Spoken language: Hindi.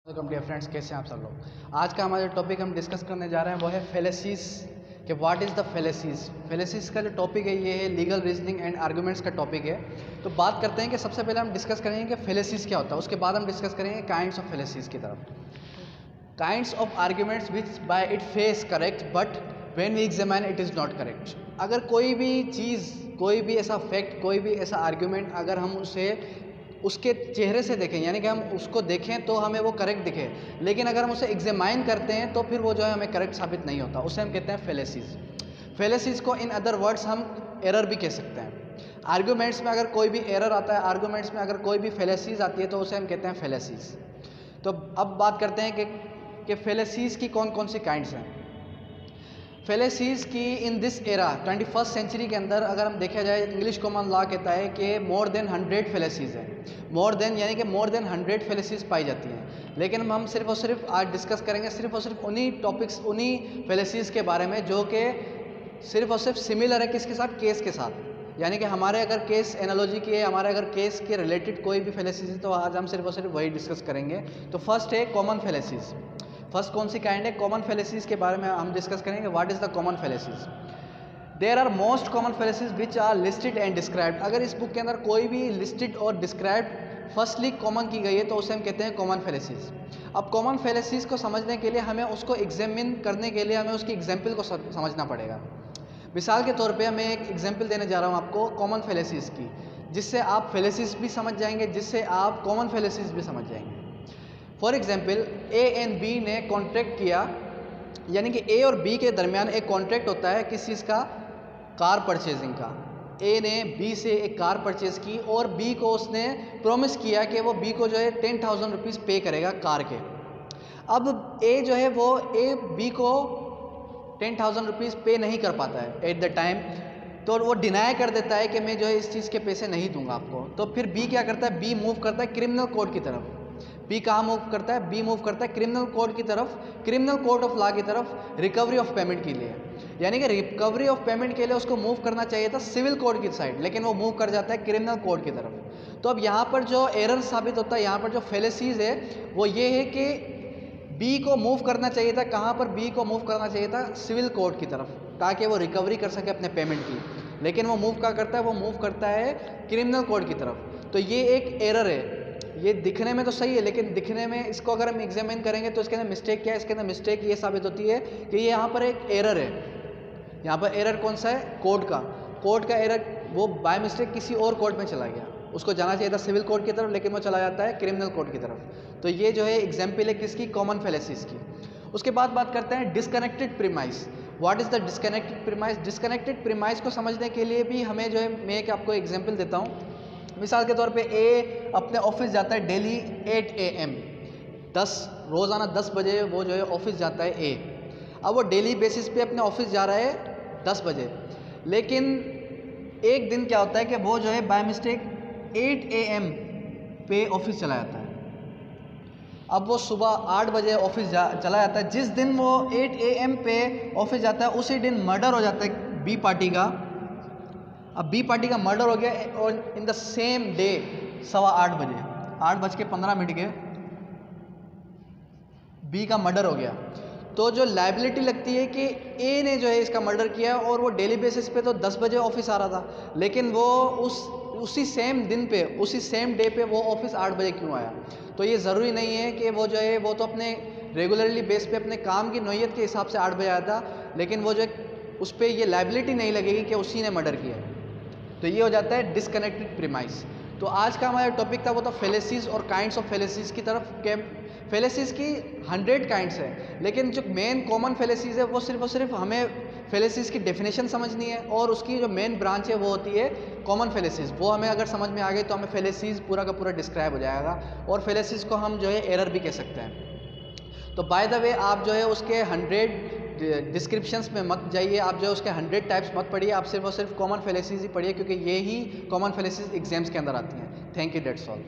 वेलकम डियर फ्रेंड्स, कैसे हैं आप सब लोग। आज का हमारा जो टॉपिक हम डिस्कस करने जा रहे हैं वो है फेलेसीज कि व्हाट इज़ द फेलेसीज। फेलेसीज का जो टॉपिक है ये है लीगल रीजनिंग एंड आर्गूमेंट्स का टॉपिक है। तो बात करते हैं कि सबसे पहले हम डिस्कस करेंगे कि फेलेसीज क्या होता है, उसके बाद हम डिस्कस करेंगे काइंड्स ऑफ फेलेसीज की तरफ। Kinds of arguments which by it face correct but when we examine it is not correct. अगर कोई भी चीज़, कोई भी ऐसा फैक्ट, कोई भी ऐसा आर्ग्यूमेंट अगर हम उसे उसके चेहरे से देखें, यानी कि हम उसको देखें तो हमें वो करेक्ट दिखे, लेकिन अगर हम उसे एग्जामाइन करते हैं तो फिर वो जो है हमें करेक्ट साबित नहीं होता, उसे हम कहते हैं फेलेसीज। फेलेसीज को इन अदर वर्ड्स हम एरर भी कह सकते हैं। आर्ग्यूमेंट्स में अगर कोई भी एरर आता है, आर्ग्यूमेंट्स में अगर कोई भी फेलेसीज आती है तो उसे हम कहते हैं फेलेसीज। तो अब बात करते हैं कि फेलेसीज की कौन कौन सी काइंड्स हैं। फेलेसीज की in this era 21st century के अंदर अगर हम देखा जाए, इंग्लिश कॉमन लॉ कहता है कि मोर देन 100 फेलेसीज हैं। मोर देन यानी कि मोर देन 100 फेलेसीज पाई जाती हैं, लेकिन हम सिर्फ और सिर्फ आज डिस्कस करेंगे सिर्फ और सिर्फ उन्हीं टॉपिक्स, उन्हीं फेलेसीज के बारे में जो कि सिर्फ और सिर्फ सिमिलर है किसके साथ, केस के साथ। यानी कि हमारे अगर केस एनालॉजी की है, हमारे अगर केस के रिलेटेड कोई भी फेलेसीज है तो आज हम सिर्फ और सिर्फ वही डिस्कस करेंगे। तो फर्स्ट है कॉमन फेलेसीज। फर्स्ट कौन सी काइंड है, कॉमन फेलेसीज के बारे में हम डिस्कस करेंगे। What is the common fallacies. There are most common fallacies which are listed and described. अगर इस बुक के अंदर कोई भी लिस्टेड और डिस्क्राइब्ड फर्स्टली कॉमन की गई है तो उसे हम कहते हैं कॉमन फेलेसीज। अब कॉमन फेलेसीज को समझने के लिए हमें उसको एग्जामिन करने के लिए हमें उसकी एग्जाम्पल को समझना पड़ेगा। मिसाल के तौर पे मैं एक एग्जाम्पल देने जा रहा हूँ आपको कॉमन फेलेसीज की, जिससे आप फेलेसीज भी समझ जाएंगे, जिससे आप कॉमन फेलेसीज भी समझ जाएंगे। For example A and B ने कॉन्ट्रैक्ट किया, यानी कि ए और बी के दरमियान एक कॉन्ट्रैक्ट होता है किस चीज़ का, कार परचेजिंग का। ए ने बी से एक कार परचेज की और बी को उसने प्रॉमिस किया कि वो बी को जो है 10,000 रुपीज़ पे करेगा कार के। अब ए जो है वो ए बी को 10,000 रुपीज़ पे नहीं कर पाता है एट द टाइम, तो वो डिनाई कर देता है कि मैं जो है इस चीज़ के पैसे नहीं दूंगा आपको। तो फिर बी क्या करता है, बी मूव करता है क्रिमिनल कोर्ट की तरफ। बी कहाँ मूव करता है, बी मूव करता है क्रिमिनल कोर्ट की तरफ, क्रिमिनल कोर्ट ऑफ लॉ की तरफ, रिकवरी ऑफ पेमेंट के लिए। यानी कि रिकवरी ऑफ पेमेंट के लिए उसको मूव करना चाहिए था सिविल कोर्ट की साइड, लेकिन वो मूव कर जाता है क्रिमिनल कोर्ट की तरफ। तो अब यहाँ पर जो एरर साबित होता है, यहाँ पर जो फेलेसीज है वो ये है कि बी को मूव करना चाहिए था, कहाँ पर बी को मूव करना चाहिए था, सिविल कोर्ट की तरफ, ताकि वो रिकवरी कर सके अपने पेमेंट की। लेकिन वो मूव क्या करता है, वो मूव करता है क्रिमिनल कोर्ट की तरफ। तो ये एक एरर है। ये दिखने में तो सही है, लेकिन दिखने में इसको अगर हम एग्जामिन करेंगे तो इसके अंदर मिस्टेक क्या है, इसके अंदर मिस्टेक ये साबित होती है कि ये यहाँ पर एक एरर है। यहाँ पर एरर कौन सा है, कोर्ट का। कोर्ट का एरर वो बाय मिस्टेक किसी और कोर्ट में चला गया, उसको जाना चाहिए था सिविल कोर्ट की तरफ, लेकिन वो चला जाता है क्रिमिनल कोर्ट की तरफ। तो ये जो है एग्जाम्पल है किसकी, कॉमन फेलेसीज की। उसके बाद बात करते हैं disconnected premise. What is the disconnected premise. Disconnected premise को समझने के लिए भी हमें जो है, मैं एक आपको एग्जाम्पल देता हूँ। मिसाल के तौर पे ए अपने ऑफिस जाता है डेली 8 AM, रोज़ाना 10 बजे वो जो है ऑफिस जाता है ए। अब वो डेली बेसिस पे अपने ऑफिस जा रहा है 10 बजे, लेकिन एक दिन क्या होता है कि वो जो है बाय मिस्टेक 8 AM पे ऑफिस चला जाता है। अब वो सुबह 8 बजे ऑफिस चला जाता है। जिस दिन वो 8 AM पे ऑफिस जाता है उसी दिन मर्डर हो जाता है बी पार्टी का। अब बी पार्टी का मर्डर हो गया और इन द सेम डे 8:15 बजे, 8:15 के बी का मर्डर हो गया। तो जो लाइबिलिटी लगती है कि ए ने जो है इसका मर्डर किया और वो डेली बेसिस पे तो 10 बजे ऑफिस आ रहा था, लेकिन वो उसी सेम दिन पे, उसी सेम डे पे वो ऑफिस 8 बजे क्यों आया। तो ये ज़रूरी नहीं है कि वो जो है वो तो अपने रेगुलरली बेस पे अपने काम की नौयत के हिसाब से 8 बजे आया था, लेकिन वो जो उस पर ये लाइबिलिटी नहीं लगेगी कि उसी ने मर्डर किया। तो ये हो जाता है डिस्कनेक्टेड प्रीमाइस। तो आज का हमारा टॉपिक था वो था फेलेसीज और काइंड्स ऑफ फेलेसीज की तरफ। के फेलेसीज की 100 काइंड्स हैं, लेकिन जो मेन कॉमन फेलेसीज है वो सिर्फ और सिर्फ हमें फेलेसीज की डेफिनेशन समझनी है, और उसकी जो मेन ब्रांच है वो होती है कॉमन फेलेसीज। वो हमें अगर समझ में आ गई तो हमें फेलेसीज पूरा का पूरा डिस्क्राइब हो जाएगा, और फेलेसीज को हम जो है एरर भी कह सकते हैं। तो बाय द वे आप जो है उसके 100 डिस्क्रिप्शंस में मत जाइए, आप जो है उसके 100 टाइप्स मत पढ़िए, आप सिर्फ और सिर्फ कॉमन फेलेसीज ही पढ़िए, क्योंकि ये ही कॉमन फेलेसीज एग्जाम्स के अंदर आती हैं। Thank you, that's all.